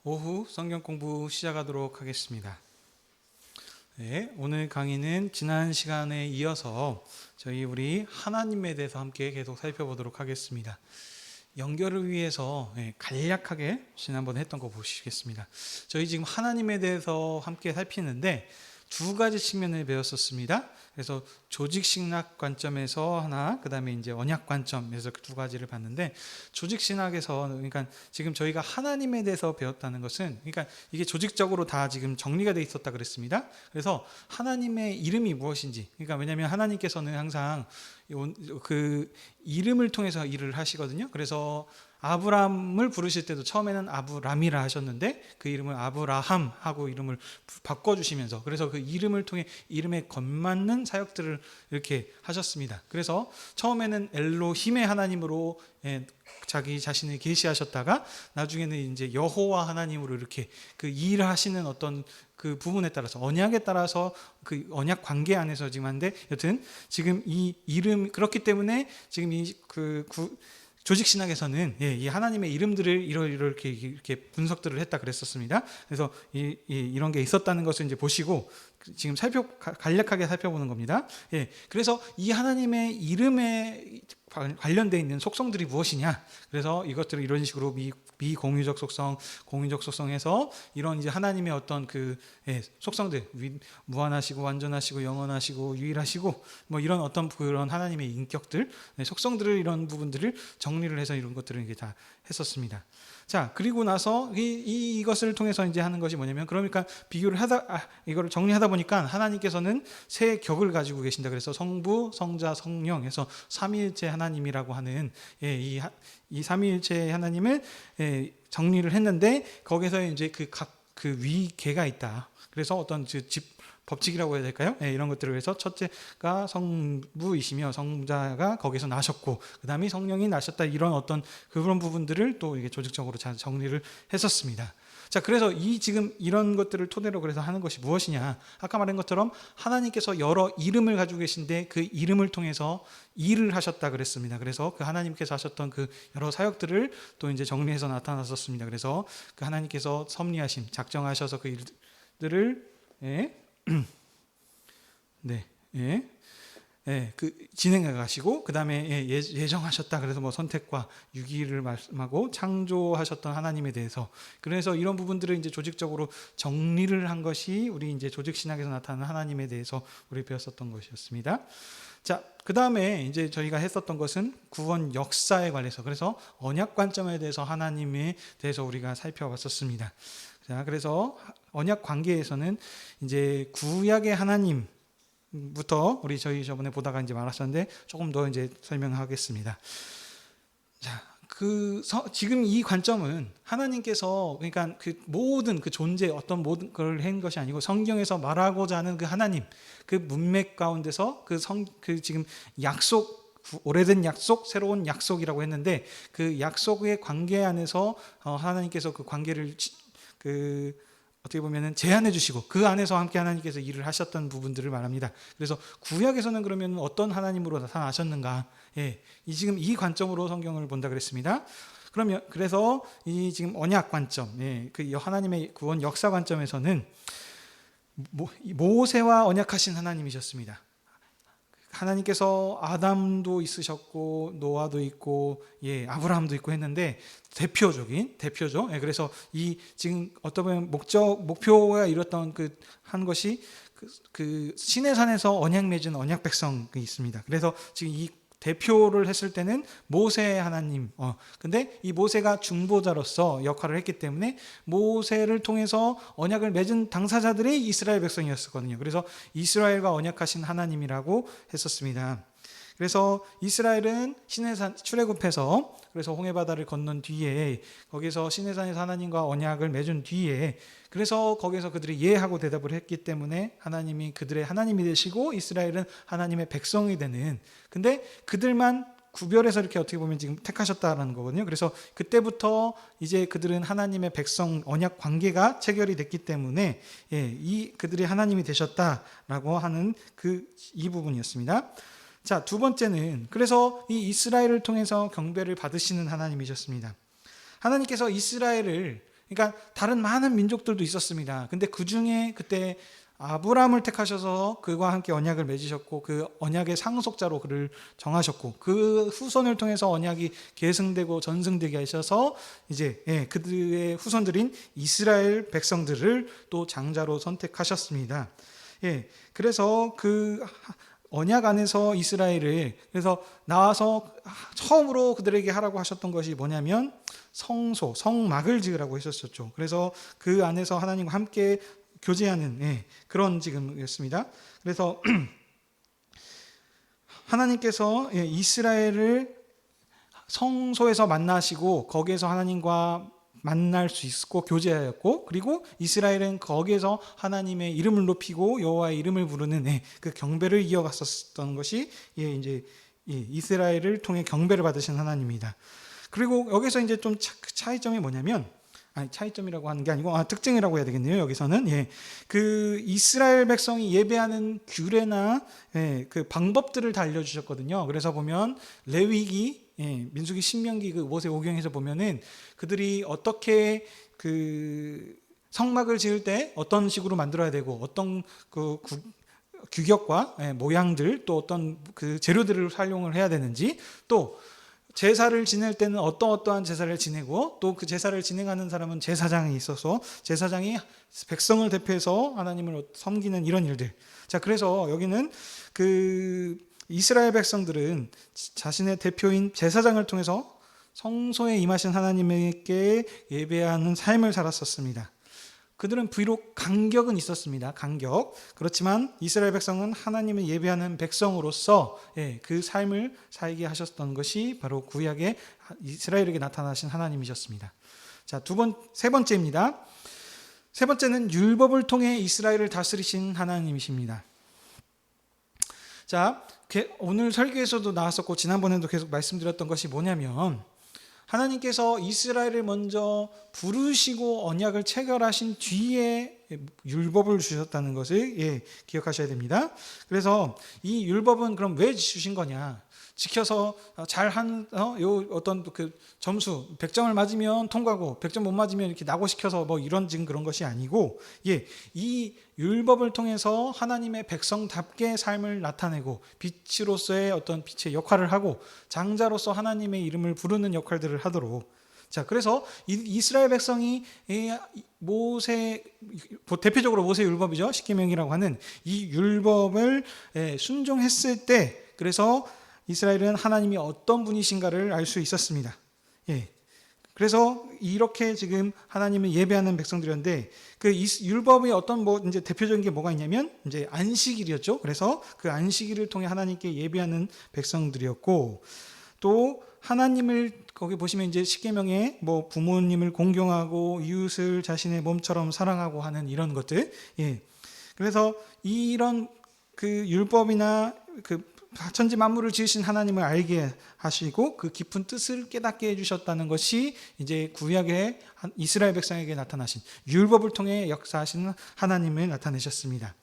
오후 성경 공부 시작하도록 하겠습니다. 네, 오늘 강의는 지난 시간에 이어서 우리 하나님에 대해서 함께 계속 살펴보도록 하겠습니다. 연결을 위해서 간략하게 지난번에 했던 거 보시겠습니다. 저희 지금 하나님에 대해서 함께 살피는데 두 가지 측면을 배웠었습니다. 그래서 조직신학 관점에서 하나, 그 다음에 이제 언약 관점에서 그 두 가지를 봤는데, 조직신학에서, 그러니까 지금 저희가 하나님에 대해서 배웠다는 것은, 그러니까 이게 조직적으로 다 지금 정리가 돼 있었다 그랬습니다. 그래서 하나님의 이름이 무엇인지, 그러니까 왜냐하면 하나님께서는 항상 그 이름을 통해서 일을 하시거든요. 그래서 아브람을 부르실 때도 처음에는 아브람이라 하셨는데 그 이름을 아브라함 하고 이름을 바꿔주시면서, 그래서 그 이름을 통해 이름에 걸맞는 사역들을 이렇게 하셨습니다. 그래서 처음에는 엘로힘의 하나님으로 자기 자신을 계시하셨다가 나중에는 이제 여호와 하나님으로 이렇게 그 일하시는 어떤 그 부분에 따라서, 언약에 따라서 그 언약 관계 안에서 지금 한데, 여튼 지금 이 이름, 그렇기 때문에 지금 조직신학에서는 이 하나님의 이름들을 이렇게 분석들을 했다 그랬었습니다. 그래서 이런 게 있었다는 것을 이제 보시고 지금 간략하게 살펴보는 겁니다. 그래서 이 하나님의 이름에 관련되어 있는 속성들이 무엇이냐, 그래서 이것들을 이런 식으로 비공유적 속성, 공유적 속성에서 이런 이제 하나님의 어떤 그 속성들, 무한하시고 완전하시고 영원하시고 유일하시고 뭐 이런 어떤 그런 하나님의 인격들, 속성들을, 이런 부분들을 정리를 해서 이런 것들을 이게 다 했었습니다. 자, 그리고 나서 이것을 통해서 이제 하는 것이 뭐냐면, 그러니까 비교를 이거를 정리하다 보니까 하나님께서는 세 격을 가지고 계신다. 그래서 성부, 성자, 성령 해서 삼위일체 하나님이라고 하는 이 삼위일체 하나님을 정리를 했는데, 거기서 이제 그 위계가 있다. 그래서 어떤 법칙이라고 해야 될까요? 이런 것들을 해서 첫째가 성부이시며 성자가 거기서 나셨고 그 다음에 성령이 나셨다, 이런 어떤 그런 부분들을 또 이게 조직적으로 잘 정리를 했었습니다. 자, 그래서 지금 이런 것들을 토대로 그래서 하는 것이 무엇이냐, 아까 말한 것처럼 하나님께서 여러 이름을 가지고 계신데 그 이름을 통해서 일을 하셨다 그랬습니다. 그래서 그 하나님께서 하셨던 그 여러 사역들을 또 이제 정리해서 나타났었습니다. 그래서 그 하나님께서 섭리하심, 작정하셔서 그 일들을 진행해 가시고, 그 다음에 예정하셨다. 그래서 뭐 선택과 유기를 말씀하고 창조하셨던 하나님에 대해서, 그래서 이런 부분들을 이제 조직적으로 정리를 한 것이 우리 이제 조직신학에서 나타나는 하나님에 대해서 우리 배웠었던 것이었습니다. 자, 그 다음에 이제 저희가 했었던 것은 구원 역사에 관해서, 그래서 언약 관점에 대해서 하나님에 대해서 우리가 살펴봤었습니다. 자, 그래서 언약 관계에서는 이제 구약의 하나님부터 저희 저번에 보다가 이제 말았었는데 조금 더 이제 설명하겠습니다. 자, 지금 이 관점은 하나님께서, 그러니까 그 모든 그 존재, 어떤 모든 걸 한 것이 아니고 성경에서 말하고자 하는 그 하나님, 그 문맥 가운데서 그 지금 약속, 오래된 약속, 새로운 약속이라고 했는데 그 약속의 관계 안에서 하나님께서 그 관계를 어떻게 보면은 제한해 주시고 그 안에서 함께 하나님께서 일을 하셨던 부분들을 말합니다. 그래서 구약에서는 그러면 어떤 하나님으로 나타나셨는가? 지금 이 관점으로 성경을 본다 그랬습니다. 그래서 이 지금 언약 관점, 그 하나님의 구원 역사 관점에서는 모세와 언약하신 하나님이셨습니다. 하나님께서 아담도 있으셨고 노아도 있고 아브라함도 있고 했는데 대표죠. 그래서 지금 어떤 보면 목표가 이뤘던 한 것이 그 시내산에서 언약 맺은 언약 백성이 있습니다. 그래서 지금 이 대표를 했을 때는 모세 하나님. 근데 이 모세가 중보자로서 역할을 했기 때문에 모세를 통해서 언약을 맺은 당사자들이 이스라엘 백성이었거든요. 그래서 이스라엘과 언약하신 하나님이라고 했었습니다. 그래서 이스라엘은 시내산 출애굽해서, 그래서 홍해바다를 건넌 뒤에 거기서 시내산에서 하나님과 언약을 맺은 뒤에, 그래서 거기서 그들이 예하고 대답을 했기 때문에 하나님이 그들의 하나님이 되시고 이스라엘은 하나님의 백성이 되는, 근데 그들만 구별해서 이렇게 어떻게 보면 지금 택하셨다라는 거거든요. 그래서 그때부터 이제 그들은 하나님의 백성, 언약 관계가 체결이 됐기 때문에 그들이 하나님이 되셨다라고 하는 이 부분이었습니다. 자, 두 번째는, 그래서 이 이스라엘을 통해서 경배를 받으시는 하나님이셨습니다. 하나님께서 이스라엘을 그러니까 다른 많은 민족들도 있었습니다. 근데 그 중에 그때 아브라함을 택하셔서 그와 함께 언약을 맺으셨고 그 언약의 상속자로 그를 정하셨고 그 후손을 통해서 언약이 계승되고 전승되게 하셔서 이제 그들의 후손들인 이스라엘 백성들을 또 장자로 선택하셨습니다. 그래서 그 언약 안에서 이스라엘을 그래서 나와서 처음으로 그들에게 하라고 하셨던 것이 뭐냐면 성소, 성막을 지으라고 했었죠. 그래서 그 안에서 하나님과 함께 교제하는 그런 지금이었습니다. 그래서 하나님께서 이스라엘을 성소에서 만나시고 거기에서 하나님과 만날 수 있고 교제하였고 그리고 이스라엘은 거기에서 하나님의 이름을 높이고 여호와의 이름을 부르는 그 경배를 이어갔었던 것이 이제 이스라엘을 통해 경배를 받으신 하나님입니다. 그리고 여기서 이제 좀 차이점이 뭐냐면 차이점이라고 하는 게 아니고 특징이라고 해야 되겠네요. 여기서는 그 이스라엘 백성이 예배하는 규례나 그 방법들을 다 알려주셨거든요. 그래서 보면 레위기, 민수기, 신명기 그 모세오경에서 보면은 그들이 어떻게 그 성막을 지을 때 어떤 식으로 만들어야 되고 어떤 그 규격과 모양들 또 어떤 그 재료들을 활용을 해야 되는지 또 제사를 지낼 때는 어떠한 제사를 지내고 또 그 제사를 진행하는 사람은 제사장이 있어서 제사장이 백성을 대표해서 하나님을 섬기는 이런 일들. 자, 그래서 여기는 그 이스라엘 백성들은 자신의 대표인 제사장을 통해서 성소에 임하신 하나님께 예배하는 삶을 살았었습니다. 그들은 비록 간격은 있었습니다. 간격. 그렇지만 이스라엘 백성은 하나님을 예배하는 백성으로서 그 삶을 살게 하셨던 것이 바로 구약의 이스라엘에게 나타나신 하나님이셨습니다. 자, 세 번째입니다. 세 번째는 율법을 통해 이스라엘을 다스리신 하나님이십니다. 자, 오늘 설교에서도 나왔었고 지난번에도 계속 말씀드렸던 것이 뭐냐면 하나님께서 이스라엘을 먼저 부르시고 언약을 체결하신 뒤에 율법을 주셨다는 것을 기억하셔야 됩니다. 그래서 이 율법은 그럼 왜 주신 거냐? 지켜서 잘한 어떤 그 점수 100점을 맞으면 통과고 100점 못 맞으면 이렇게 낙오시켜서 뭐 이런 지금 그런 것이 아니고 이 율법을 통해서 하나님의 백성답게 삶을 나타내고 빛으로서의 어떤 빛의 역할을 하고 장자로서 하나님의 이름을 부르는 역할들을 하도록 자 그래서 이스라엘 백성이 대표적으로 모세 율법이죠. 십계명이라고 하는 이 율법을 순종했을 때 그래서 이스라엘은 하나님이 어떤 분이신가를 알 수 있었습니다. 그래서 이렇게 지금 하나님을 예배하는 백성들이었는데 그 율법의 어떤 이제 대표적인 게 뭐가 있냐면 이제 안식일이었죠. 그래서 그 안식일을 통해 하나님께 예배하는 백성들이었고 또 하나님을 거기 보시면 이제 십계명에 부모님을 공경하고 이웃을 자신의 몸처럼 사랑하고 하는 이런 것들. 그래서 이런 그 율법이나 그 천지 만물을 지으신 하나님을 알게 하시고 그 깊은 뜻을 깨닫게 해주셨다는 것이 이제 구약의 이스라엘 백성에게 나타나신 율법을 통해 역사하시는 하나님을 나타내셨습니다.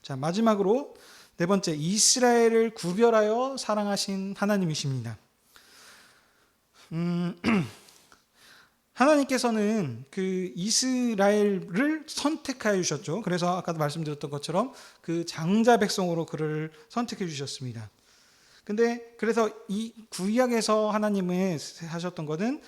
자 마지막으로 네 번째 이스라엘을 구별하여 사랑하신 하나님이십니다. 하나님께서는 그 이스라엘을 선택하여 주셨죠. 그래서 아까도 말씀드렸던 것처럼 그 장자 백성으로 그를 선택해 주셨습니다. 근데 그래서 이 구약에서 하나님을 하셨던 것은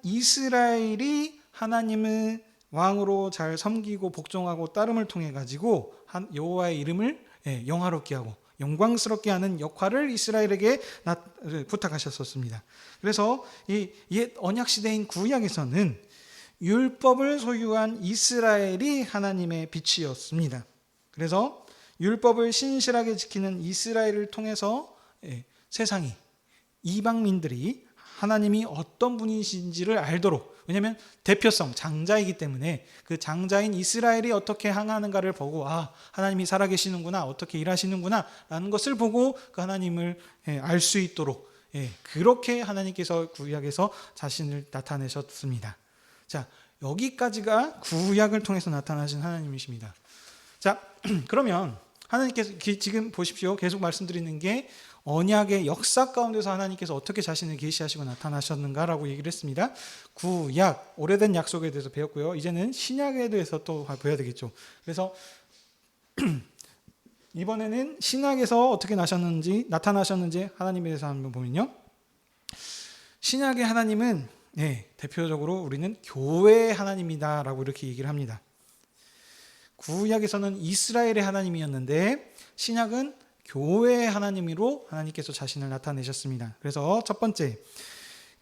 이스라엘이 하나님을 왕으로 잘 섬기고 복종하고 따름을 통해 가지고 여호와의 이름을 영화롭게 하고 영광스럽게 하는 역할을 이스라엘에게 부탁하셨었습니다. 그래서 이 옛 언약 시대인 구약에서는 율법을 소유한 이스라엘이 하나님의 빛이었습니다. 그래서 율법을 신실하게 지키는 이스라엘을 통해서 세상이 이방민들이 하나님이 어떤 분이신지를 알도록 왜냐하면 대표성 장자이기 때문에 그 장자인 이스라엘이 어떻게 행하는가를 보고 하나님이 살아계시는구나 어떻게 일하시는구나 라는 것을 보고 그 하나님을 알 수 있도록 그렇게 하나님께서 구약에서 자신을 나타내셨습니다. 자 여기까지가 구약을 통해서 나타나신 하나님이십니다. 자 그러면 하나님께서 지금 보십시오. 계속 말씀드리는 게 언약의 역사 가운데서 하나님께서 어떻게 자신을 계시하시고 나타나셨는가라고 얘기를 했습니다. 구약, 오래된 약속에 대해서 배웠고요. 이제는 신약에 대해서 또 배워야 되겠죠. 그래서 이번에는 신약에서 어떻게 나타나셨는지 하나님에 대해서 한번 보면요. 신약의 하나님은 대표적으로 우리는 교회의 하나님이다라고 이렇게 얘기를 합니다. 구약에서는 이스라엘의 하나님이었는데 신약은 교회의 하나님으로 하나님께서 자신을 나타내셨습니다. 그래서 첫 번째,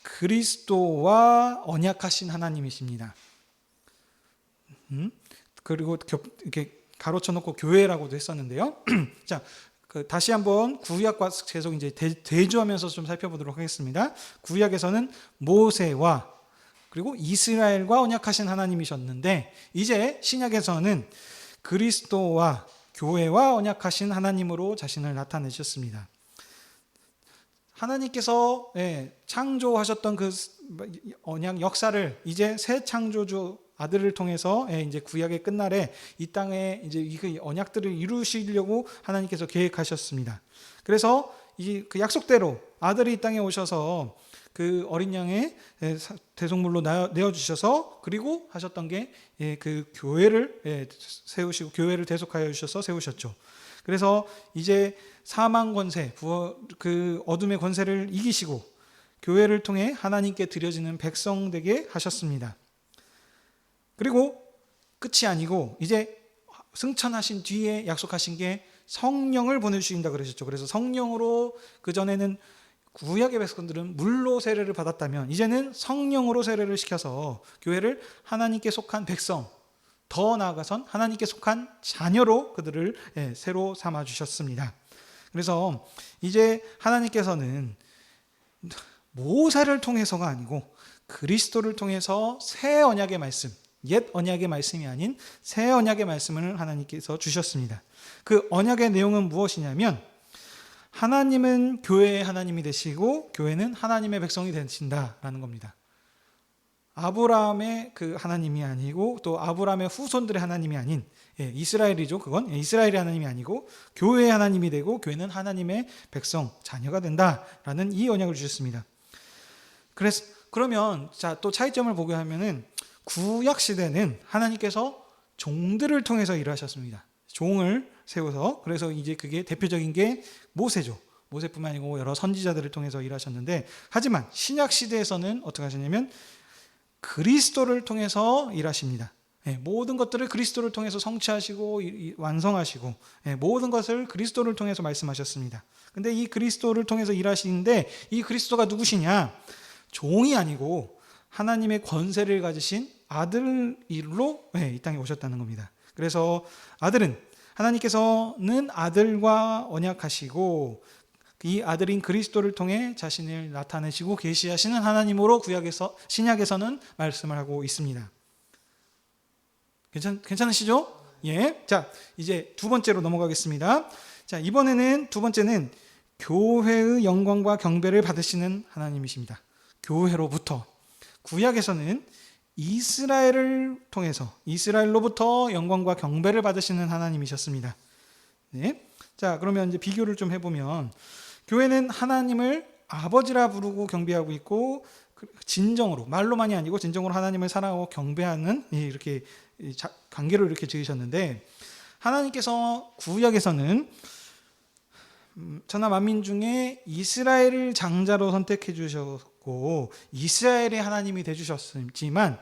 그리스도와 언약하신 하나님이십니다. 그리고 이렇게 가로쳐 놓고 교회라고도 했었는데요. 자, 다시 한번 구약과 계속 이제 대조하면서 좀 살펴보도록 하겠습니다. 구약에서는 모세와 그리고 이스라엘과 언약하신 하나님이셨는데 이제 신약에서는 그리스도와 교회와 언약하신 하나님으로 자신을 나타내셨습니다. 하나님께서 창조하셨던 그 언약 역사를 이제 새 창조주 아들을 통해서 이제 구약의 끝날에 이 땅에 이제 그 언약들을 이루시려고 하나님께서 계획하셨습니다. 그래서 그 약속대로 아들이 이 땅에 오셔서 그 어린 양의 대속물로 내어 주셔서 그리고 하셨던 게 그 교회를 세우시고 교회를 대속하여 주셔서 세우셨죠. 그래서 이제 사망 권세, 그 어둠의 권세를 이기시고 교회를 통해 하나님께 드려지는 백성 되게 하셨습니다. 그리고 끝이 아니고 이제 승천하신 뒤에 약속하신 게 성령을 보내주신다 그러셨죠. 그래서 성령으로 그전에는 구약의 백성들은 물로 세례를 받았다면 이제는 성령으로 세례를 시켜서 교회를 하나님께 속한 백성, 더 나아가선 하나님께 속한 자녀로 그들을 새로 삼아 주셨습니다. 그래서 이제 하나님께서는 모세를 통해서가 아니고 그리스도를 통해서 새 언약의 말씀, 옛 언약의 말씀이 아닌 새 언약의 말씀을 하나님께서 주셨습니다. 그 언약의 내용은 무엇이냐면 하나님은 교회의 하나님이 되시고 교회는 하나님의 백성이 되신다라는 겁니다. 아브라함의 그 하나님이 아니고 또 아브라함의 후손들의 하나님이 아닌 이스라엘이죠. 그건 이스라엘의 하나님이 아니고 교회의 하나님이 되고 교회는 하나님의 백성, 자녀가 된다라는 이 언약을 주셨습니다. 그러면 또 차이점을 보게 하면은 구약 시대는 하나님께서 종들을 통해서 일하셨습니다. 종을 세워서 그래서 이제 그게 대표적인 게 모세죠. 모세뿐만 아니고 여러 선지자들을 통해서 일하셨는데 하지만 신약 시대에서는 어떻게 하셨냐면 그리스도를 통해서 일하십니다. 모든 것들을 그리스도를 통해서 성취하시고 완성하시고 모든 것을 그리스도를 통해서 말씀하셨습니다. 근데 이 그리스도를 통해서 일하시는데 이 그리스도가 누구시냐? 종이 아니고 하나님의 권세를 가지신 아들로 이 땅에 오셨다는 겁니다. 그래서 하나님께서는 아들과 언약하시고 이 아들인 그리스도를 통해 자신을 나타내시고 계시하시는 하나님으로 신약에서는 말씀을 하고 있습니다. 괜찮으시죠? 예. 자, 이제 두 번째로 넘어가겠습니다. 자, 이번에는 두 번째는 교회의 영광과 경배를 받으시는 하나님이십니다. 교회로부터. 구약에서는 이스라엘을 통해서 이스라엘로부터 영광과 경배를 받으시는 하나님이셨습니다. 네. 자, 그러면 이제 비교를 좀 해보면 교회는 하나님을 아버지라 부르고 경배하고 있고 진정으로 말로만이 아니고 진정으로 하나님을 사랑하고 경배하는 이렇게 관계로 이렇게 지으셨는데 하나님께서 구약에서는 천하 만민 중에 이스라엘을 장자로 선택해 주셨고 이스라엘의 하나님이 돼 주셨지만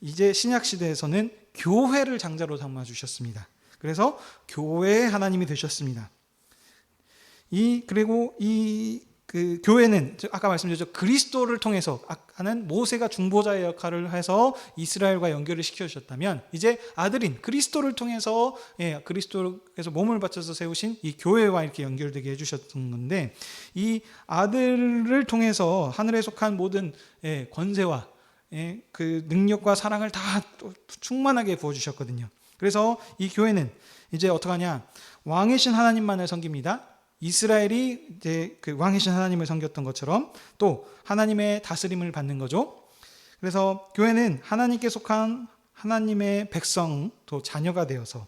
이제 신약 시대에서는 교회를 장자로 삼아 주셨습니다. 그래서 교회의 하나님이 되셨습니다. 그리고 그 교회는 아까 말씀드렸죠. 그리스도를 통해서 아까는 모세가 중보자의 역할을 해서 이스라엘과 연결을 시켜주셨다면 이제 아들인 그리스도를 통해서 그리스도께서 몸을 바쳐서 세우신 이 교회와 이렇게 연결되게 해주셨던 건데 이 아들을 통해서 하늘에 속한 모든 권세와 그 능력과 사랑을 다 충만하게 부어주셨거든요. 그래서 이 교회는 이제 어떻게 하냐? 왕이신 하나님만을 섬깁니다. 이스라엘이 이제 그 왕이신 하나님을 섬겼던 것처럼 또 하나님의 다스림을 받는 거죠. 그래서 교회는 하나님께 속한 하나님의 백성 또 자녀가 되어서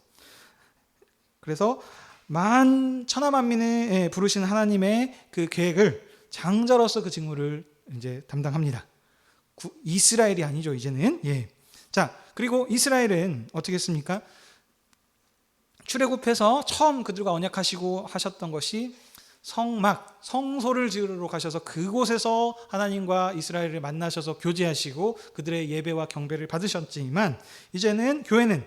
그래서 천하 만민을 부르신 하나님의 그 계획을 장자로서 그 직무를 이제 담당합니다. 이스라엘이 아니죠, 이제는. 자, 그리고 이스라엘은 어떻게 했습니까? 출애굽해서 처음 그들과 언약하시고 하셨던 것이 성소를 지으러 가셔서 그곳에서 하나님과 이스라엘을 만나셔서 교제하시고 그들의 예배와 경배를 받으셨지만, 이제는 교회는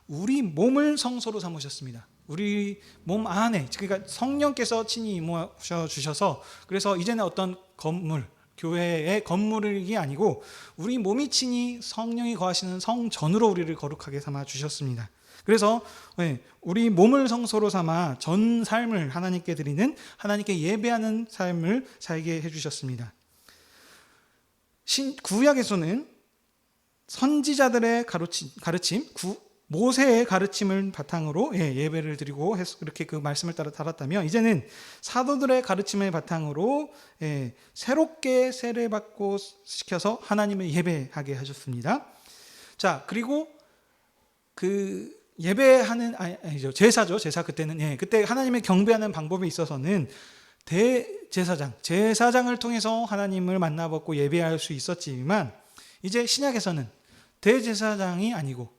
우리 몸을 성소로 삼으셨습니다. 우리 몸 안에, 그러니까 성령께서 친히 임하셔 주셔서, 그래서 이제는 어떤 건물, 교회의 건물이 아니고 우리 몸이 친히 성령이 거하시는 성전으로 우리를 거룩하게 삼아 주셨습니다. 그래서 우리 몸을 성소로 삼아 전 삶을 하나님께 드리는, 하나님께 예배하는 삶을 살게 해주셨습니다. 구약에서는 선지자들의 가르침, 모세의 가르침을 바탕으로 예배를 드리고 그렇게 그 말씀을 따라 살았다면, 이제는 사도들의 가르침을 바탕으로 새롭게 세례받고 시켜서 하나님을 예배하게 하셨습니다. 자, 그리고 그 예배하는 아니죠, 제사죠. 제사. 그때는 그때 하나님을 경배하는 방법에 있어서는 제사장을 통해서 하나님을 만나뵙고 예배할 수 있었지만, 이제 신약에서는 대제사장이 아니고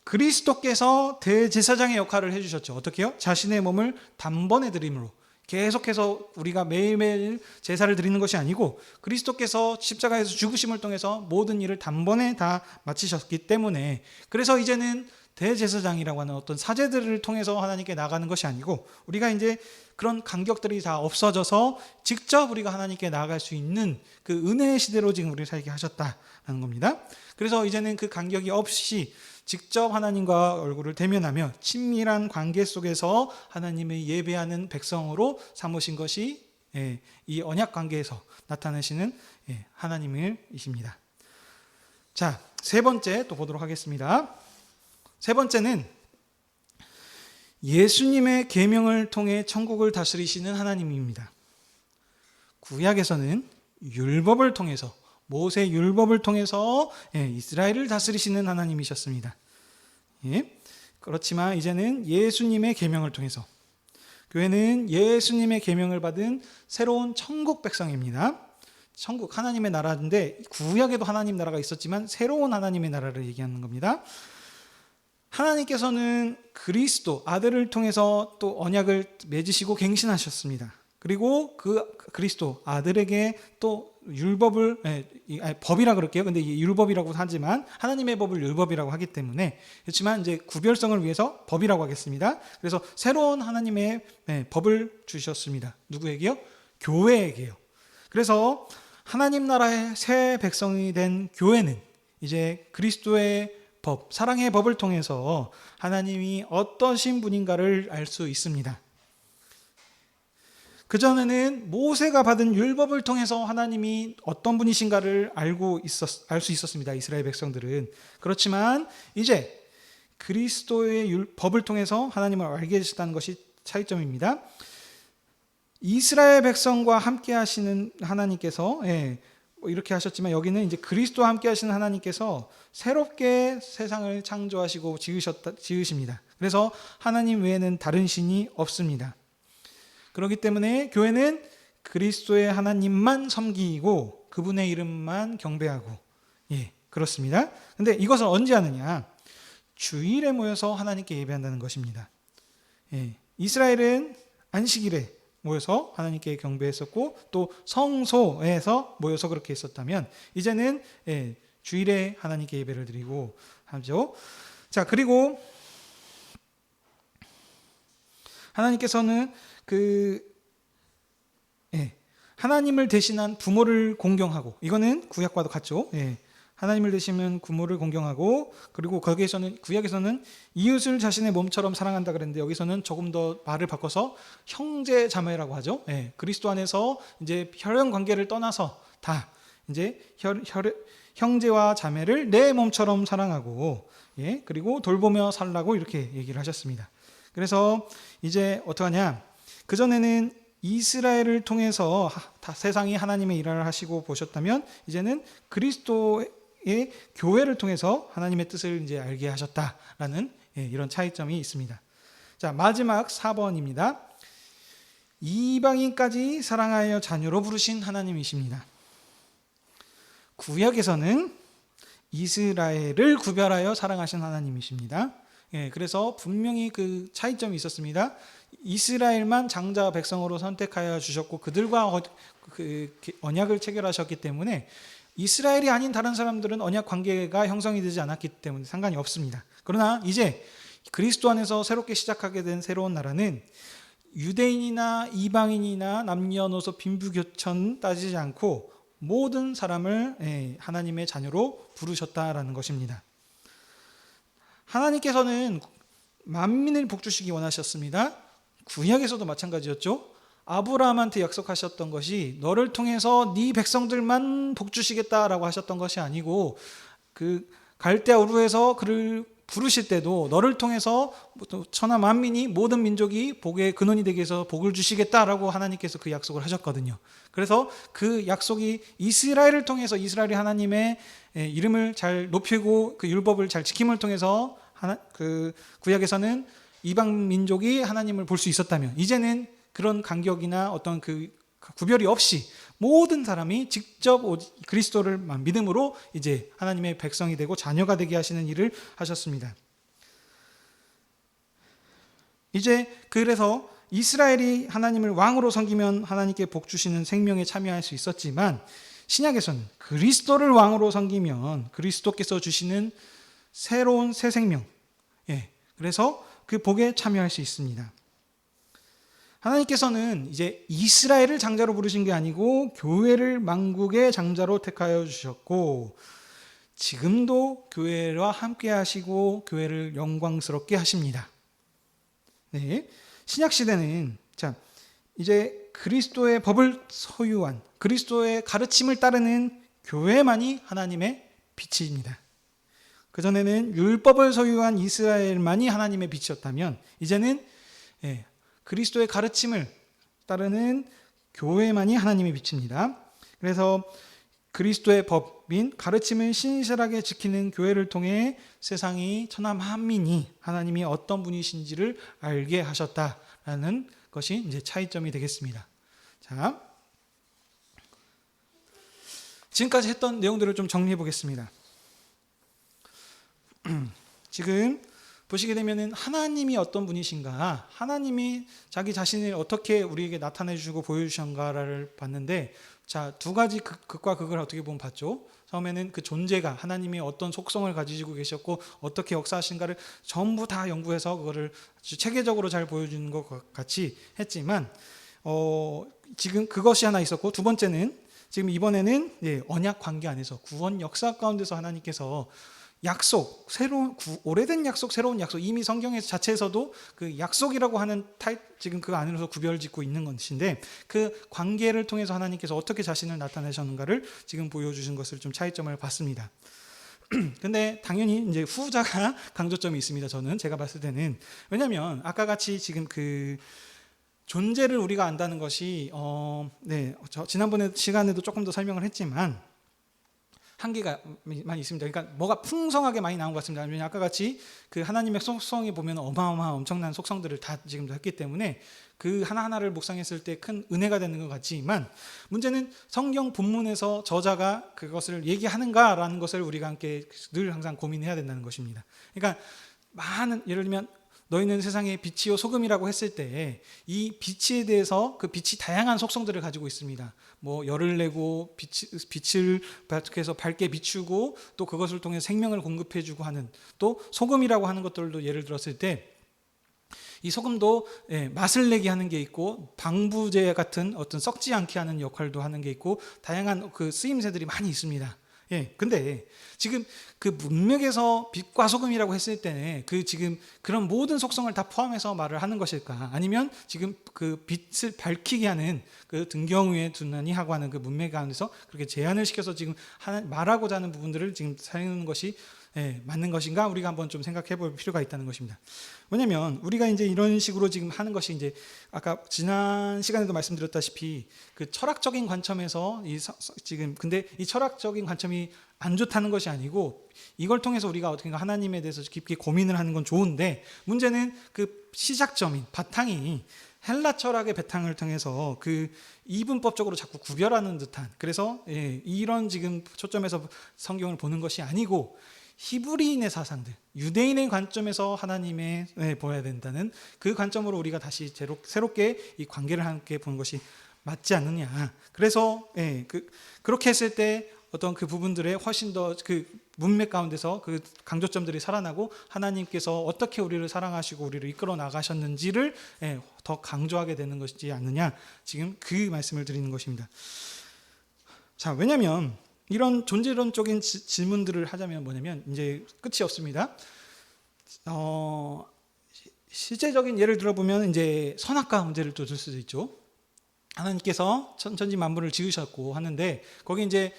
그리스도께서 대제사장의 역할을 해주셨죠. 어떻게요? 자신의 몸을 단번에 드림으로, 계속해서 우리가 매일매일 제사를 드리는 것이 아니고 그리스도께서 십자가에서 죽으심을 통해서 모든 일을 단번에 다 마치셨기 때문에, 그래서 이제는 대제사장이라고 하는 어떤 사제들을 통해서 하나님께 나가는 것이 아니고, 우리가 이제 그런 간격들이 다 없어져서 직접 우리가 하나님께 나아갈 수 있는 그 은혜의 시대로 지금 우리를 살게 하셨다는 겁니다. 그래서 이제는 그 간격이 없이 직접 하나님과 얼굴을 대면하며 친밀한 관계 속에서 하나님을 예배하는 백성으로 삼으신 것이 이 언약 관계에서 나타내시는 하나님이십니다. 자, 세 번째 또 보도록 하겠습니다. 세 번째는 예수님의 계명을 통해 천국을 다스리시는 하나님입니다. 구약에서는 율법을 통해서, 모세 율법을 통해서 이스라엘을 다스리시는 하나님이셨습니다. 그렇지만 이제는 예수님의 계명을 통해서, 교회는 예수님의 계명을 받은 새로운 천국 백성입니다. 천국, 하나님의 나라인데, 구약에도 하나님 나라가 있었지만 새로운 하나님의 나라를 얘기하는 겁니다. 하나님께서는 그리스도 아들을 통해서 또 언약을 맺으시고 갱신하셨습니다. 그리고 그 그리스도 아들에게 또 율법을, 법이라 그럴게요. 근데 율법이라고 하지만 하나님의 법을 율법이라고 하기 때문에, 그렇지만 이제 구별성을 위해서 법이라고 하겠습니다. 그래서 새로운 하나님의 법을 주셨습니다. 누구에게요? 교회에게요. 그래서 하나님 나라의 새 백성이 된 교회는 이제 그리스도의 법, 사랑의 법을 통해서 하나님이 어떠신 분인가를 알 수 있습니다. 그전에는 모세가 받은 율법을 통해서 하나님이 어떤 분이신가를 알 수 있었습니다. 이스라엘 백성들은. 그렇지만 이제 그리스도의 법을 통해서 하나님을 알게 되셨다는 것이 차이점입니다. 이스라엘 백성과 함께 하시는 하나님께서 이렇게 하셨지만, 여기는 이제 그리스도와 함께 하시는 하나님께서 새롭게 세상을 창조하시고 지으십니다. 그래서 하나님 외에는 다른 신이 없습니다. 그렇기 때문에 교회는 그리스도의 하나님만 섬기고 그분의 이름만 경배하고, 그렇습니다. 근데 이것을 언제 하느냐? 주일에 모여서 하나님께 예배한다는 것입니다. 이스라엘은 안식일에 모여서 하나님께 경배했었고, 또 성소에서 모여서 그렇게 했었다면, 이제는 주일에 하나님께 예배를 드리고 하죠. 자, 그리고 하나님께서는 하나님을 대신한 부모를 공경하고, 이거는 구약과도 같죠. 하나님을 대신한 부모를 공경하고, 그리고 거기에서는, 구약에서는 이웃을 자신의 몸처럼 사랑한다 그랬는데, 여기서는 조금 더 말을 바꿔서 형제 자매라고 하죠. 그리스도 안에서 이제 혈연 관계를 떠나서 다 이제 형제와 자매를 내 몸처럼 사랑하고, 그리고 돌보며 살라고 이렇게 얘기를 하셨습니다. 그래서 이제 어떡하냐? 그전에는 이스라엘을 통해서 세상이 하나님의 일을 하시고 보셨다면, 이제는 그리스도의 교회를 통해서 하나님의 뜻을 이제 알게 하셨다라는 이런 차이점이 있습니다. 자, 마지막 4번입니다. 이방인까지 사랑하여 자녀로 부르신 하나님이십니다. 구약에서는 이스라엘을 구별하여 사랑하신 하나님이십니다. 예, 그래서 분명히 그 차이점이 있었습니다. 이스라엘만 장자 백성으로 선택하여 주셨고 그들과 언약을 체결하셨기 때문에 이스라엘이 아닌 다른 사람들은 언약 관계가 형성이 되지 않았기 때문에 상관이 없습니다. 그러나 이제 그리스도 안에서 새롭게 시작하게 된 새로운 나라는 유대인이나 이방인이나 남녀노소 빈부교천 따지지 않고 모든 사람을 하나님의 자녀로 부르셨다라는 것입니다. 하나님께서는 만민을 복주시기 원하셨습니다. 구약에서도 마찬가지였죠. 아브라함한테 약속하셨던 것이 너를 통해서 네 백성들만 복주시겠다라고 하셨던 것이 아니고 그 갈대아 우르에서 그를 부르실 때도 너를 통해서 천하 만민이 모든 민족이 복의 근원이 되게 해서 복을 주시겠다라고 하나님께서 그 약속을 하셨거든요. 그래서 그 약속이 이스라엘을 통해서 이스라엘이 하나님의 이름을 잘 높이고 그 율법을 잘 지킴을 통해서 그 구약에서는 이방 민족이 하나님을 볼 수 있었다면 이제는 그런 간격이나 어떤 그 구별이 없이 모든 사람이 직접 그리스도를 믿음으로 이제 하나님의 백성이 되고 자녀가 되게 하시는 일을 하셨습니다. 이제 그래서 이스라엘이 하나님을 왕으로 섬기면 하나님께 복 주시는 생명에 참여할 수 있었지만 신약에서는 그리스도를 왕으로 섬기면 그리스도께서 주시는 새로운 새 생명, 그래서 그 복에 참여할 수 있습니다. 하나님께서는 이제 이스라엘을 장자로 부르신 게 아니고 교회를 만국의 장자로 택하여 주셨고 지금도 교회와 함께 하시고 교회를 영광스럽게 하십니다. 네. 신약 시대는 이제 그리스도의 법을 소유한 그리스도의 가르침을 따르는 교회만이 하나님의 빛입니다. 그전에는 율법을 소유한 이스라엘만이 하나님의 빛이었다면 이제는 그리스도의 가르침을 따르는 교회만이 하나님의 빛입니다. 그래서 그리스도의 법인 가르침을 신실하게 지키는 교회를 통해 세상이 천하 만민이 하나님이 어떤 분이신지를 알게 하셨다라는 것이 이제 차이점이 되겠습니다. 자, 지금까지 했던 내용들을 좀 정리해 보겠습니다. 지금 보시게 되면은 하나님이 어떤 분이신가, 하나님이 자기 자신을 어떻게 우리에게 나타내 주시고 보여주셨는가를 봤는데, 자, 두 가지 극과 극을 어떻게 보면 봤죠. 처음에는 그 존재가 하나님이 어떤 속성을 가지고 계셨고 어떻게 역사하신가를 전부 다 연구해서 그거를 아주 체계적으로 잘 보여주는 것 같이 했지만 지금 그것이 하나 있었고, 두 번째는 지금 이번에는 언약 관계 안에서 구원 역사 가운데서 하나님께서 약속, 오래된 약속, 새로운 약속, 이미 성경 자체에서도 그 약속이라고 하는 지금 그 안에서 구별짓고 있는 것인데 그 관계를 통해서 하나님께서 어떻게 자신을 나타내셨는가를 지금 보여주신 것을 좀 차이점을 봤습니다. 근데 당연히 이제 후자가 강조점이 있습니다. 제가 봤을 때는. 왜냐하면 아까 같이 지금 그 존재를 우리가 안다는 것이 지난번에 시간에도 조금 더 설명을 했지만 한계가 많이 있습니다. 그러니까 뭐가 풍성하게 많이 나온 것 같습니다. 왜냐하면 아까 같이 그 하나님의 속성에 보면 어마어마한 엄청난 속성들을 다 지금도 했기 때문에 그 하나하나를 묵상했을 때 큰 은혜가 되는 것 같지만 문제는 성경 본문에서 저자가 그것을 얘기하는가라는 것을 우리가 함께 늘 항상 고민해야 된다는 것입니다. 그러니까 예를 들면 너희는 세상의 빛이요 소금이라고 했을 때 이 빛에 대해서 그 빛이 다양한 속성들을 가지고 있습니다. 뭐 열을 내고 빛을 계속해서 밝게 비추고 또 그것을 통해 생명을 공급해주고 하는, 또 소금이라고 하는 것들도 예를 들었을 때 이 소금도 맛을 내게 하는 게 있고 방부제 같은 어떤 썩지 않게 하는 역할도 하는 게 있고 다양한 그 쓰임새들이 많이 있습니다. 근데 지금 그 문맥에서 빛과 소금이라고 했을 때는 그 지금 그런 모든 속성을 다 포함해서 말을 하는 것일까? 아니면 지금 그 빛을 밝히게 하는 그 등경 위에 두나니 하고 하는 그 문맥 안에서 그렇게 제한을 시켜서 지금 말하고자 하는 부분들을 지금 사용하는 것이 맞는 것인가 우리가 한번 좀 생각해 볼 필요가 있다는 것입니다. 왜냐하면 우리가 이제 이런 식으로 지금 하는 것이 이제 아까 지난 시간에도 말씀드렸다시피 그 철학적인 관점에서 지금 근데 이 철학적인 관점이 안 좋다는 것이 아니고 이걸 통해서 우리가 어떻게 하나님에 대해서 깊게 고민을 하는 건 좋은데 문제는 그 시작점인 바탕이 헬라 철학의 바탕을 통해서 그 이분법적으로 자꾸 구별하는 듯한 그래서 이런 지금 초점에서 성경을 보는 것이 아니고 히브리인의 사상들, 유대인의 관점에서 하나님의 보아야 된다는 그 관점으로 우리가 다시 새롭게 이 관계를 함께 보는 것이 맞지 않느냐. 그래서 그렇게 했을 때 어떤 그 부분들에 훨씬 더 그 문맥 가운데서 그 강조점들이 살아나고 하나님께서 어떻게 우리를 사랑하시고 우리를 이끌어 나가셨는지를 더 강조하게 되는 것이지 않느냐. 지금 그 말씀을 드리는 것입니다. 자, 왜냐하면 이런 존재론적인 질문들을 하자면 뭐냐면 이제 끝이 없습니다. 실제적인 예를 들어보면 이제 선악과 문제를 또 들 수도 있죠. 하나님께서 천지 만물을 지으셨고 하는데 거기 이제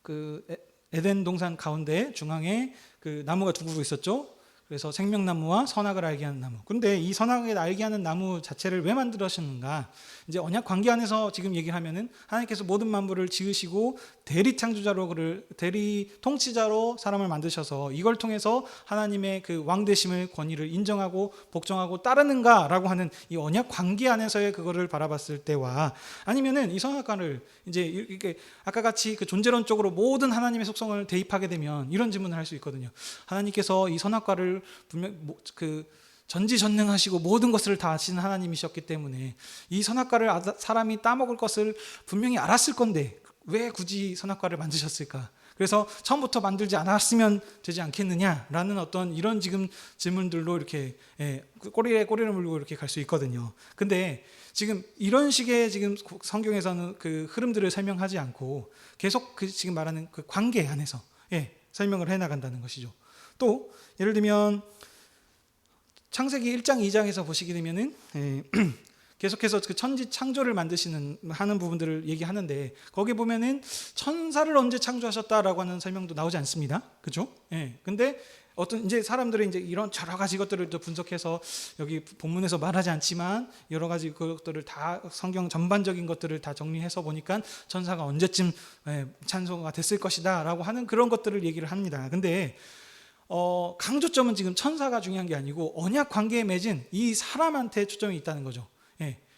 그 에덴 동산 가운데 중앙에 그 나무가 두 그루 있었죠. 그래서 생명나무와 선악을 알게 하는 나무. 그런데 이 선악을 알게 하는 나무 자체를 왜 만들었는가? 이제 언약 관계 안에서 지금 얘기하면은 하나님께서 모든 만물을 지으시고 대리 창조자로 대리 통치자로 사람을 만드셔서 이걸 통해서 하나님의 그 왕되심을 권위를 인정하고 복종하고 따르는가라고 하는 이 언약 관계 안에서의 그거를 바라봤을 때와 아니면은 이 선악과를 이제 이렇게 아까 같이 그 존재론적으로 모든 하나님의 속성을 대입하게 되면 이런 질문을 할 수 있거든요. 하나님께서 이 선악과를 분명 그 전지전능하시고 모든 것을 다 아시는 하나님이셨기 때문에 이 선악과를 사람이 따먹을 것을 분명히 알았을 건데 왜 굳이 선악과를 만드셨을까? 그래서 처음부터 만들지 않았으면 되지 않겠느냐라는 어떤 이런 지금 질문들로 이렇게 꼬리에 꼬리를 물고 이렇게 갈 수 있거든요. 근데 지금 이런 식의 지금 성경에서는 그 흐름들을 설명하지 않고 계속 그 지금 말하는 그 관계 안에서 설명을 해 나간다는 것이죠. 또 예를 들면 창세기 1장 2장에서 보시게 되면은 계속해서 그 천지 창조를 하는 부분들을 얘기하는데 거기 보면은 천사를 언제 창조하셨다라고 하는 설명도 나오지 않습니다. 그죠? 근데 어떤 이제 사람들이 이제 이런 여러 가지 것들을 또 분석해서 여기 본문에서 말하지 않지만 여러 가지 그것들을 다 성경 전반적인 것들을 다 정리해서 보니까 천사가 언제쯤 찬송가 됐을 것이다라고 하는 그런 것들을 얘기를 합니다. 근데 강조점은 지금 천사가 중요한 게 아니고 언약 관계에 맺은 이 사람한테 초점이 있다는 거죠.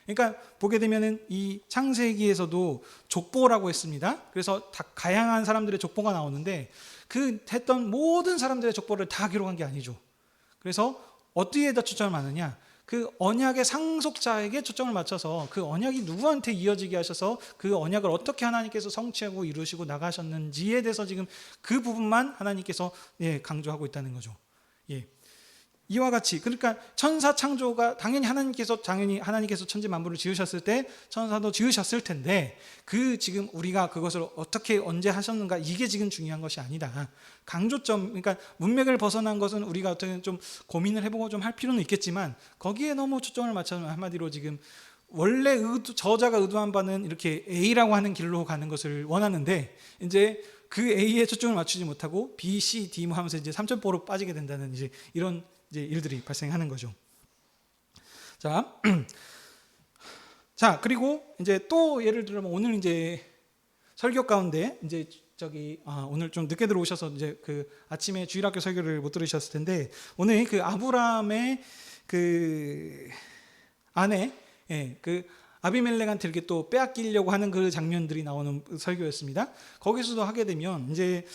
그러니까 보게 되면은 이 창세기에서도 족보라고 했습니다. 그래서 다 다양한 사람들의 족보가 나오는데 그 했던 모든 사람들의 족보를 다 기록한 게 아니죠. 그래서 어디에다 초점을 맞느냐? 그 언약의 상속자에게 초점을 맞춰서 그 언약이 누구한테 이어지게 하셔서 그 언약을 어떻게 하나님께서 성취하고 이루시고 나가셨는지에 대해서 지금 그 부분만 하나님께서 강조하고 있다는 거죠. 이와 같이 그러니까 천사 창조가 당연히 하나님께서 천지 만물을 지으셨을 때 천사도 지으셨을 텐데 그 지금 우리가 그것을 어떻게 언제 하셨는가 이게 지금 중요한 것이 아니다. 강조점 그러니까 문맥을 벗어난 것은 우리가 어떻게 좀 고민을 해보고 좀 할 필요는 있겠지만 거기에 너무 초점을 맞춰서 한마디로 지금 원래 저자가 의도한 바는 이렇게 A라고 하는 길로 가는 것을 원하는데 이제 그 A에 초점을 맞추지 못하고 B, C, D 하면서 이제 3점포로 빠지게 된다는 이제 이런 이제 일들이 발생하는 거죠. 자, 그리고 이제 또 예를 들면 오늘 이제 설교 가운데 이제 오늘 좀 늦게 들어오셔서 이제 그 아침에 주일학교 설교를 못 들으셨을 텐데 오늘 그 아브라함의 그 아내 그 아비멜렉한테 이렇게 또 빼앗기려고 하는 그 장면들이 나오는 설교였습니다. 거기서도 하게 되면 이제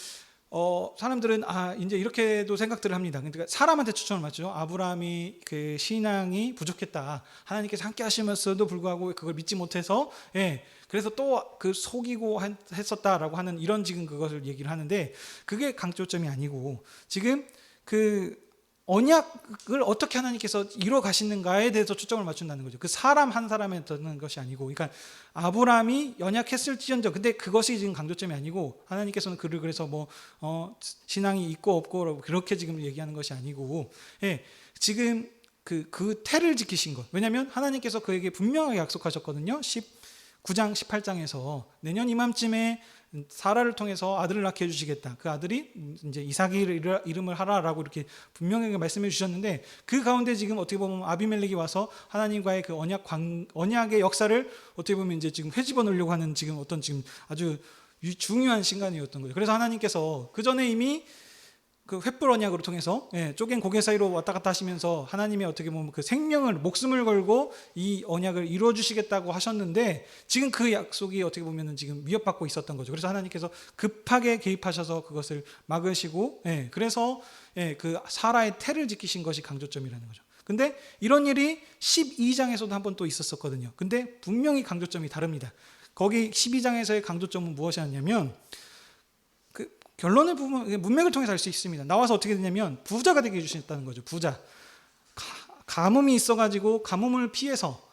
사람들은 이제 이렇게도 생각들을 합니다. 그러니까 사람한테 초점을 맞죠. 아브라함이 그 신앙이 부족했다. 하나님께서 함께 하시면서도 불구하고 그걸 믿지 못해서 그래서 또 그 속이고 했었다라고 하는 이런 지금 그것을 얘기를 하는데 그게 강조점이 아니고 지금 그 언약을 어떻게 하나님께서 이루어 가시는가에 대해서 초점을 맞춘다는 거죠. 그 사람 한 사람에 드는 것이 아니고, 그러니까 아브라함이 연약했을지언정, 근데 그것이 지금 강조점이 아니고 하나님께서는 그를 그래서 신앙이 있고 없고 그렇게 지금 얘기하는 것이 아니고, 지금 그 태를 지키신 것. 왜냐하면 하나님께서 그에게 분명하게 약속하셨거든요. 19장 18장에서 내년 이맘쯤에 사라를 통해서 아들을 낳게 해주시겠다. 그 아들이 이제 이삭의 이름을 하라라고 이렇게 분명하게 말씀해 주셨는데, 그 가운데 지금 어떻게 보면 아비멜렉이 와서 하나님과의 그 언약의 역사를 어떻게 보면 이제 지금 회집어 놓으려고 하는 지금 어떤 지금 아주 중요한 순간이었던 거죠. 그래서 하나님께서 그 전에 이미 그 횃불 언약으로 통해서 쪼갠 고개 사이로 왔다 갔다 하시면서 하나님의 어떻게 보면 그 생명을 목숨을 걸고 이 언약을 이루어 주시겠다고 하셨는데, 지금 그 약속이 어떻게 보면은 지금 위협받고 있었던 거죠. 그래서 하나님께서 급하게 개입하셔서 그것을 막으시고, 그래서 그 사라의 태를 지키신 것이 강조점이라는 거죠. 근데 이런 일이 12장에서도 한 번 또 있었었거든요. 근데 분명히 강조점이 다릅니다. 거기 12장에서의 강조점은 무엇이었냐면, 결론을 보면 문맥을 통해서 알 수 있습니다. 나와서 어떻게 되냐면 부자가 되게 해주셨다는 거죠. 부자. 가뭄이 있어가지고 가뭄을 피해서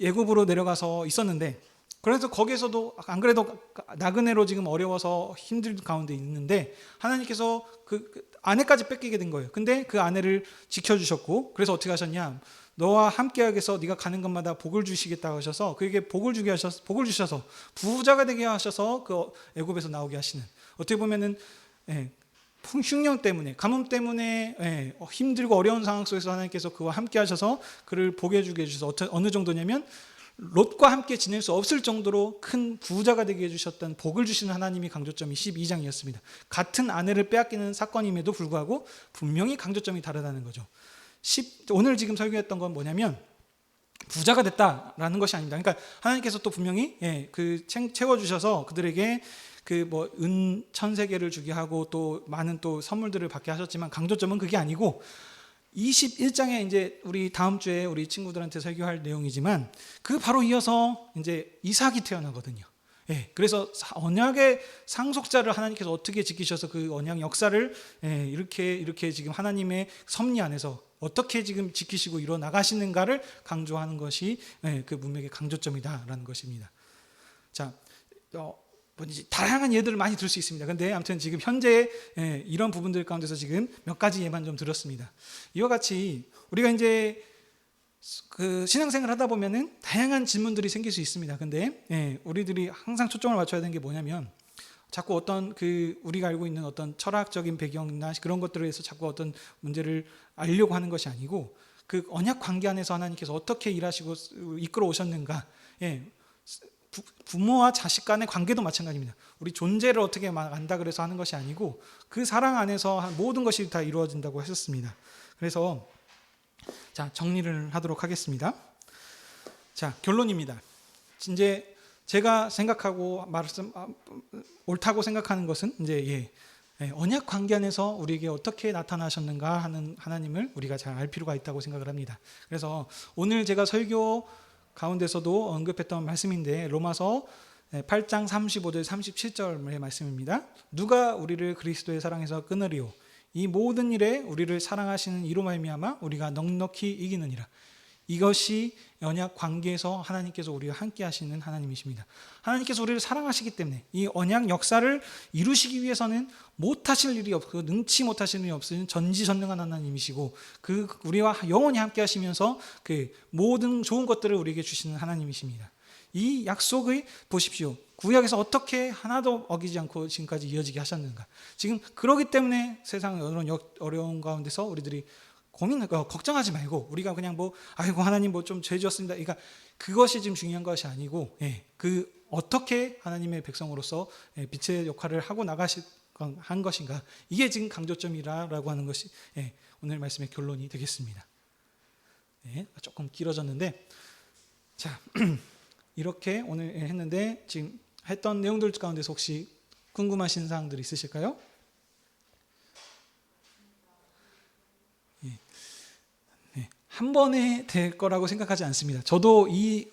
애굽으로 내려가서 있었는데, 그래서 거기에서도 안 그래도 나그네로 지금 어려워서 힘들 가운데 있는데 하나님께서 그 아내까지 뺏기게 된 거예요. 근데 그 아내를 지켜주셨고, 그래서 어떻게 하셨냐? 너와 함께하게 해서 네가 가는 곳마다 복을 주시겠다고 하셔서 그에게 복을 주셔서 부자가 되게 하셔서 그 애굽에서 나오게 하시는, 어떻게 보면은 흉령 때문에, 가뭄 때문에 힘들고 어려운 상황 속에서 하나님께서 그와 함께 하셔서 그를 복해 주게 해주셔서 어느 정도냐면 롯과 함께 지낼 수 없을 정도로 큰 부자가 되게 해주셨던 복을 주시는 하나님이 강조점이 12장이었습니다. 같은 아내를 빼앗기는 사건임에도 불구하고 분명히 강조점이 다르다는 거죠. 오늘 지금 설교했던 건 뭐냐면 부자가 됐다라는 것이 아닙니다. 그러니까 하나님께서 또 분명히 채워주셔서 그들에게 그 뭐 은 1000세계를 주게 하고 또 많은 또 선물들을 받게 하셨지만, 강조점은 그게 아니고 21장에 이제 우리 다음 주에 우리 친구들한테 설교할 내용이지만 그 바로 이어서 이제 이삭이 태어나거든요. 그래서 언약의 상속자를 하나님께서 어떻게 지키셔서 그 언약 역사를 이렇게 지금 하나님의 섭리 안에서 어떻게 지금 지키시고 이뤄 나가시는가를 강조하는 것이 그 문맥의 강조점이다라는 것입니다. 자, 다양한 예들을 많이 들 수 있습니다. 근데 아무튼 지금 현재 이런 부분들 가운데서 지금 몇 가지 예만 좀 들었습니다. 이와 같이 우리가 이제 그 신앙생활 하다 보면은 다양한 질문들이 생길 수 있습니다. 근데 우리들이 항상 초점을 맞춰야 되는 게 뭐냐면, 자꾸 어떤 그 우리가 알고 있는 어떤 철학적인 배경이나 그런 것들에 의해서 자꾸 어떤 문제를 알려고 하는 것이 아니고, 그 언약 관계 안에서 하나님께서 어떻게 일하시고 이끌어 오셨는가. 부모와 자식 간의 관계도 마찬가지입니다. 우리 존재를 어떻게 안다 그래서 하는 것이 아니고 그 사랑 안에서 모든 것이 다 이루어진다고 하셨습니다. 그래서 자, 정리를 하도록 하겠습니다. 자, 결론입니다. 이제 제가 생각하고 옳다고 생각하는 것은 이제 언약 관계 안에서 우리에게 어떻게 나타나셨는가 하는 하나님을 우리가 잘 알 필요가 있다고 생각을 합니다. 그래서 오늘 제가 설교 가운데서도 언급했던 말씀인데, 로마서 8장 35절 37절의 말씀입니다. 누가 우리를 그리스도의 사랑에서 끊으리요? 이 모든 일에 우리를 사랑하시는 이로 말미암아 우리가 넉넉히 이기느니라. 이것이 언약 관계에서 하나님께서 우리와 함께 하시는 하나님이십니다. 하나님께서 우리를 사랑하시기 때문에 이 언약 역사를 이루시기 위해서는 못하실 일이 없고 능치 못하실 일이 없으신 전지전능한 하나님이시고, 그 우리와 영원히 함께 하시면서 그 모든 좋은 것들을 우리에게 주시는 하나님이십니다. 이 약속을 보십시오. 구약에서 어떻게 하나도 어기지 않고 지금까지 이어지게 하셨는가. 지금 그러기 때문에 세상의 어려운 가운데서 우리들이 걱정하지 말고 우리가 그냥 아이고 하나님 좀 죄 지었습니다. 그러니까 그것이 지금 중요한 것이 아니고 그 어떻게 하나님의 백성으로서 빛의 역할을 하고 한 것인가, 이게 지금 강조점이라고 하는 것이 오늘 말씀의 결론이 되겠습니다. 조금 길어졌는데, 자 이렇게 오늘 했는데 지금 했던 내용들 가운데서 혹시 궁금하신 사항들 있으실까요? 한 번에 될 거라고 생각하지 않습니다. 저도 이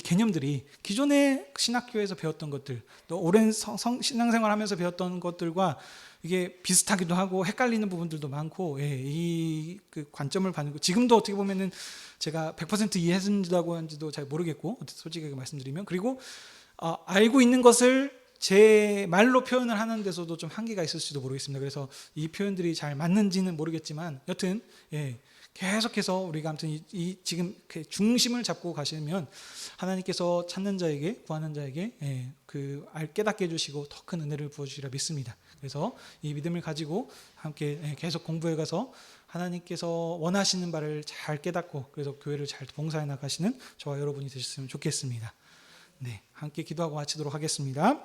개념들이 기존의 신학교에서 배웠던 것들, 또 오랜 신앙생활하면서 배웠던 것들과 이게 비슷하기도 하고 헷갈리는 부분들도 많고, 그 관점을 받는 거 지금도 어떻게 보면은 제가 100% 이해했는지도 한지도 잘 모르겠고, 솔직하게 말씀드리면, 그리고 알고 있는 것을 제 말로 표현을 하는 데서도 좀 한계가 있을지도 모르겠습니다. 그래서 이 표현들이 잘 맞는지는 모르겠지만 여튼 계속해서 우리가 아무튼 지금 중심을 잡고 가시면 하나님께서 찾는 자에게, 구하는 자에게 깨닫게 해주시고 더 큰 은혜를 부어주시리라 믿습니다. 그래서 이 믿음을 가지고 함께 계속 공부해 가서 하나님께서 원하시는 바를 잘 깨닫고 그래서 교회를 잘 봉사해 나가시는 저와 여러분이 되셨으면 좋겠습니다. 네, 함께 기도하고 마치도록 하겠습니다.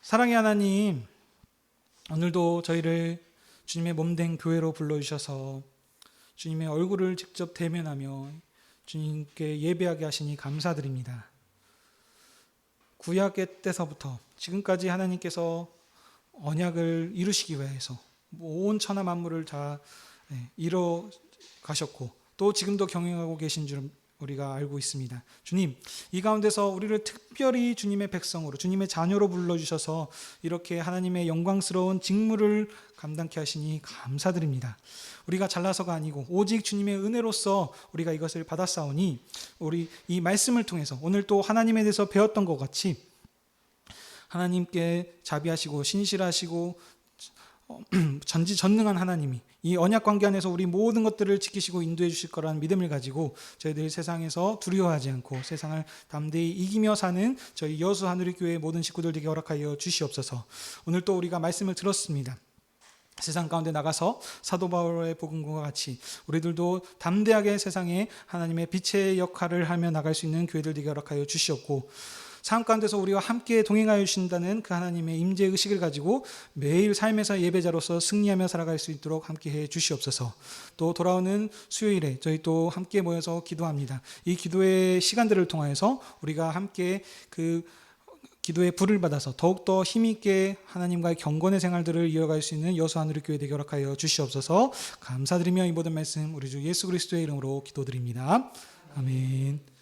사랑의 하나님, 오늘도 저희를 주님의 몸된 교회로 불러주셔서 주님의 얼굴을 직접 대면하며 주님께 예배하게 하시니 감사드립니다. 구약의 때서부터 지금까지 하나님께서 언약을 이루시기 위해서 온 천하 만물을 다 이뤄 가셨고 또 지금도 경영하고 계신 줄 우리가 알고 있습니다. 주님, 이 가운데서 우리를 특별히 주님의 백성으로, 주님의 자녀로 불러주셔서 이렇게 하나님의 영광스러운 직무를 감당케 하시니 감사드립니다. 우리가 잘나서가 아니고 오직 주님의 은혜로서 우리가 이것을 받았사오니 우리 이 말씀을 통해서 오늘 또 하나님에 대해서 배웠던 것 같이 하나님께 자비하시고 신실하시고 전지전능한 하나님이 이 언약 관계 안에서 우리 모든 것들을 지키시고 인도해 주실 거라는 믿음을 가지고 저희들 세상에서 두려워하지 않고 세상을 담대히 이기며 사는 저희 여수 하누리교회의 모든 식구들에게 허락하여 주시옵소서. 오늘 또 우리가 말씀을 들었습니다. 세상 가운데 나가서 사도 바울의 복음과 같이 우리들도 담대하게 세상에 하나님의 빛의 역할을 하며 나갈 수 있는 교회들 되게 허락하여 주시옵고 삶 가운데서 우리와 함께 동행하여 주신다는 그 하나님의 임재 의식을 가지고 매일 삶에서 예배자로서 승리하며 살아갈 수 있도록 함께해 주시옵소서. 또 돌아오는 수요일에 저희 또 함께 모여서 기도합니다. 이 기도의 시간들을 통해서 우리가 함께 그 기도의 불을 받아서 더욱더 힘있게 하나님과의 경건의 생활들을 이어갈 수 있는 여수 하누리교회 되게 허락하여 주시옵소서. 감사드리며 이 모든 말씀 우리 주 예수 그리스도의 이름으로 기도드립니다. 아멘.